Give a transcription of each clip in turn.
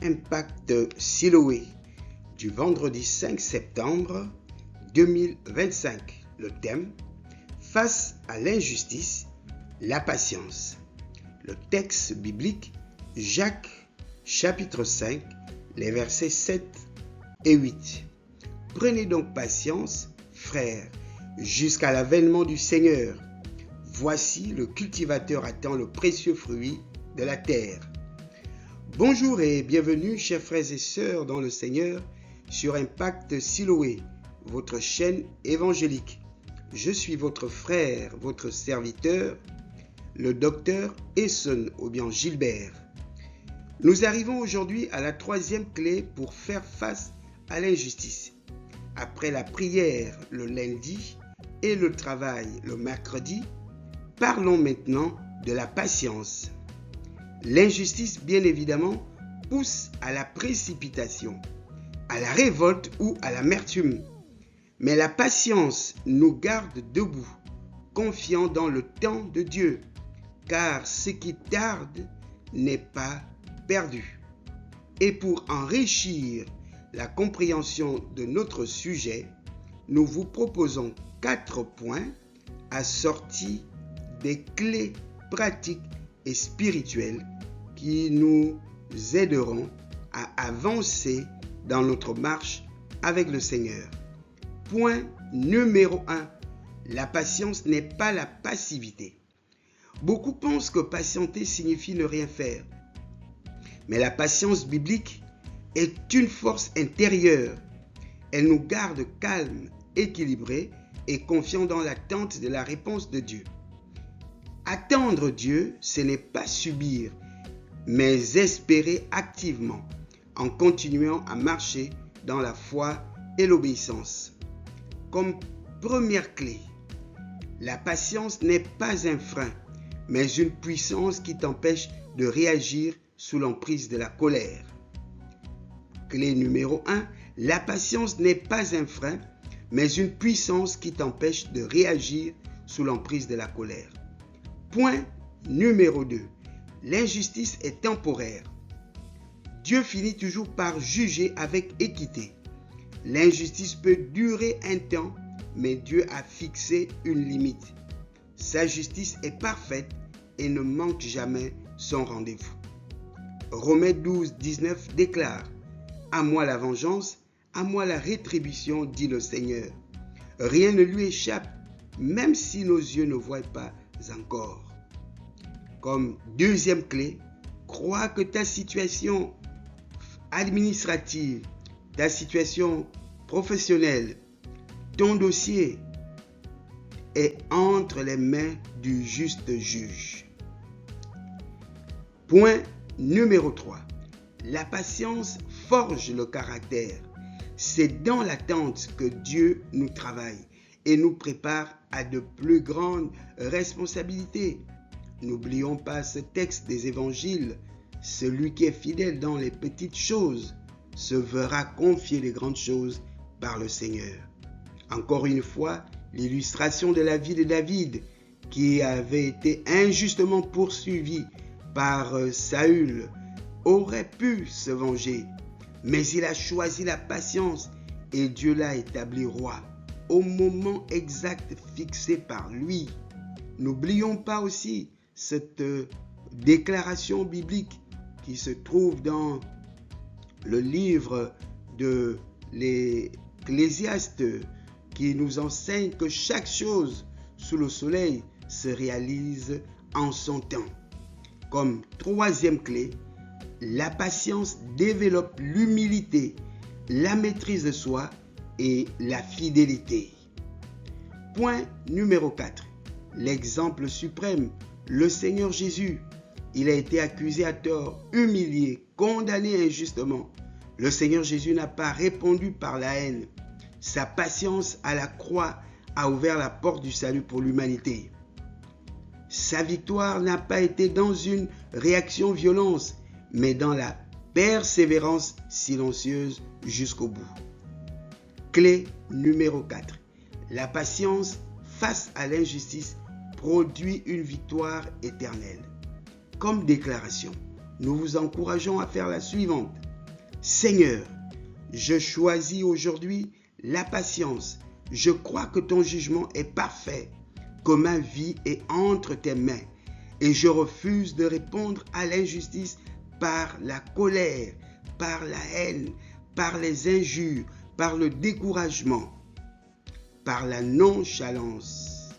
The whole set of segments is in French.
Impact Siloé du vendredi 5 septembre 2025. Le thème: face à l'injustice, la patience. Le texte biblique: Jacques chapitre 5, les versets 7 et 8. Prenez donc patience, frères, jusqu'à l'avènement du Seigneur. Voici, le cultivateur attend le précieux fruit de la terre. Bonjour et bienvenue, chers frères et sœurs dans le Seigneur, sur Impact Siloé, votre chaîne évangélique. Je suis votre frère, votre serviteur, le docteur Esson Obian Gilbert. Nous arrivons aujourd'hui à la troisième clé pour faire face à l'injustice. Après la prière le lundi et le travail le mercredi, parlons maintenant de la patience. L'injustice, bien évidemment, pousse à la précipitation, à la révolte ou à l'amertume. Mais la patience nous garde debout, confiants dans le temps de Dieu, car ce qui tarde n'est pas perdu. Et pour enrichir la compréhension de notre sujet, nous vous proposons 4 points assortis des clés pratiques et spirituelles qui nous aideront à avancer dans notre marche avec le Seigneur. Point numéro 1. La patience n'est pas la passivité. Beaucoup pensent que patienter signifie ne rien faire. Mais la patience biblique est une force intérieure. Elle nous garde calmes, équilibrés et confiants dans l'attente de la réponse de Dieu. Attendre Dieu, ce n'est pas subir, mais espérer activement en continuant à marcher dans la foi et l'obéissance. Comme première clé, la patience n'est pas un frein, mais une puissance qui t'empêche de réagir sous l'emprise de la colère. Clé numéro 1, la patience n'est pas un frein, mais une puissance qui t'empêche de réagir sous l'emprise de la colère. Point numéro 2. L'injustice est temporaire. Dieu finit toujours par juger avec équité. L'injustice peut durer un temps, mais Dieu a fixé une limite. Sa justice est parfaite et ne manque jamais son rendez-vous. Romains 12, 19 déclare: « À moi la vengeance, à moi la rétribution, dit le Seigneur. Rien ne lui échappe, même si nos yeux ne voient pas encore. » Comme deuxième clé, crois que ta situation administrative, ta situation professionnelle, ton dossier est entre les mains du juste juge. Point numéro 3. La patience forge le caractère. C'est dans l'attente que Dieu nous travaille et nous prépare à de plus grandes responsabilités. N'oublions pas ce texte des évangiles: celui qui est fidèle dans les petites choses se verra confier les grandes choses par le Seigneur. Encore une fois, l'illustration de la vie de David, qui avait été injustement poursuivi par Saül, aurait pu se venger, mais il a choisi la patience et Dieu l'a établi roi au moment exact fixé par lui. N'oublions pas aussi cette déclaration biblique qui se trouve dans le livre de l'Ecclésiaste, qui nous enseigne que chaque chose sous le soleil se réalise en son temps. Comme troisième clé, la patience développe l'humilité, la maîtrise de soi et la fidélité. Point numéro 4. L'exemple suprême, le Seigneur Jésus. Il a été accusé à tort, humilié, condamné injustement. Le Seigneur Jésus n'a pas répondu par la haine. Sa patience à la croix a ouvert la porte du salut pour l'humanité. Sa victoire n'a pas été dans une réaction violente, mais dans la persévérance silencieuse jusqu'au bout. Clé numéro 4. La patience face à l'injustice produit une victoire éternelle. Comme déclaration, nous vous encourageons à faire la suivante. Seigneur, je choisis aujourd'hui la patience. Je crois que ton jugement est parfait, que ma vie est entre tes mains, et je refuse de répondre à l'injustice par la colère, par la haine, par les injures, par le découragement, par la nonchalance.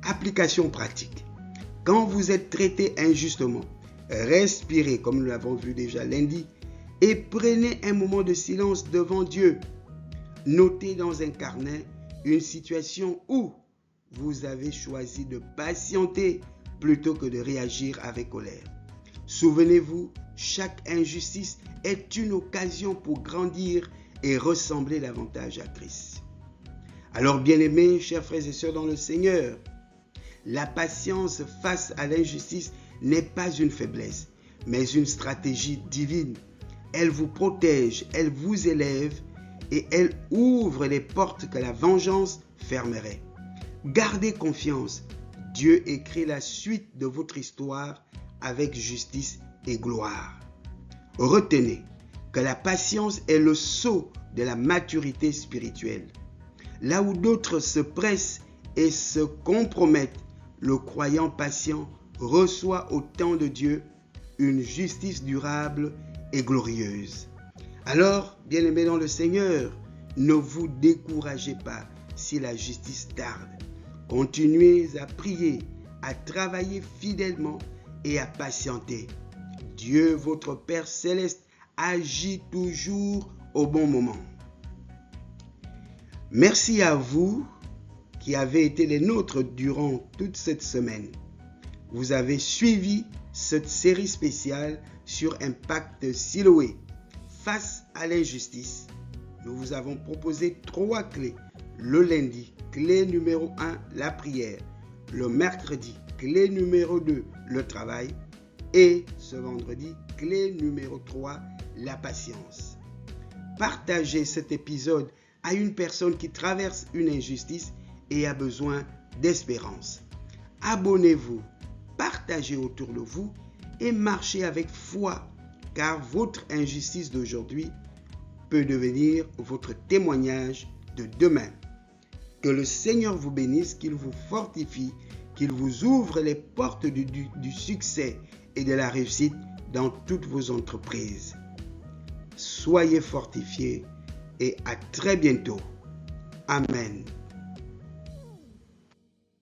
Application pratique. Quand vous êtes traité injustement, respirez, comme nous l'avons vu déjà lundi, et prenez un moment de silence devant Dieu. Notez dans un carnet une situation où vous avez choisi de patienter plutôt que de réagir avec colère. Souvenez-vous, chaque injustice est une occasion pour grandir et ressembler davantage à Christ. Alors, bien-aimés, chers frères et sœurs dans le Seigneur, la patience face à l'injustice n'est pas une faiblesse, mais une stratégie divine. Elle vous protège, elle vous élève et elle ouvre les portes que la vengeance fermerait. Gardez confiance. Dieu écrit la suite de votre histoire avec justice et gloire. Retenez que la patience est le sceau de la maturité spirituelle. Là où d'autres se pressent et se compromettent, le croyant patient reçoit au temps de Dieu une justice durable et glorieuse. Alors, bien-aimés dans le Seigneur, ne vous découragez pas si la justice tarde. Continuez à prier, à travailler fidèlement et à patienter. Dieu, votre Père céleste, agit toujours au bon moment. Merci à vous qui avez été les nôtres durant toute cette semaine. Vous avez suivi cette série spéciale sur Impact Siloé. Face à l'injustice, nous vous avons proposé 3 clés. Le lundi, clé numéro 1, la prière. Le mercredi, clé numéro 2, le travail. Et ce vendredi, clé numéro 3, la patience. Partagez cet épisode à une personne qui traverse une injustice et a besoin d'espérance. Abonnez-vous, partagez autour de vous et marchez avec foi, car votre injustice d'aujourd'hui peut devenir votre témoignage de demain. Que le Seigneur vous bénisse, qu'il vous fortifie, qu'il vous ouvre les portes du succès et de la réussite dans toutes vos entreprises. Soyez fortifiés et à très bientôt. Amen.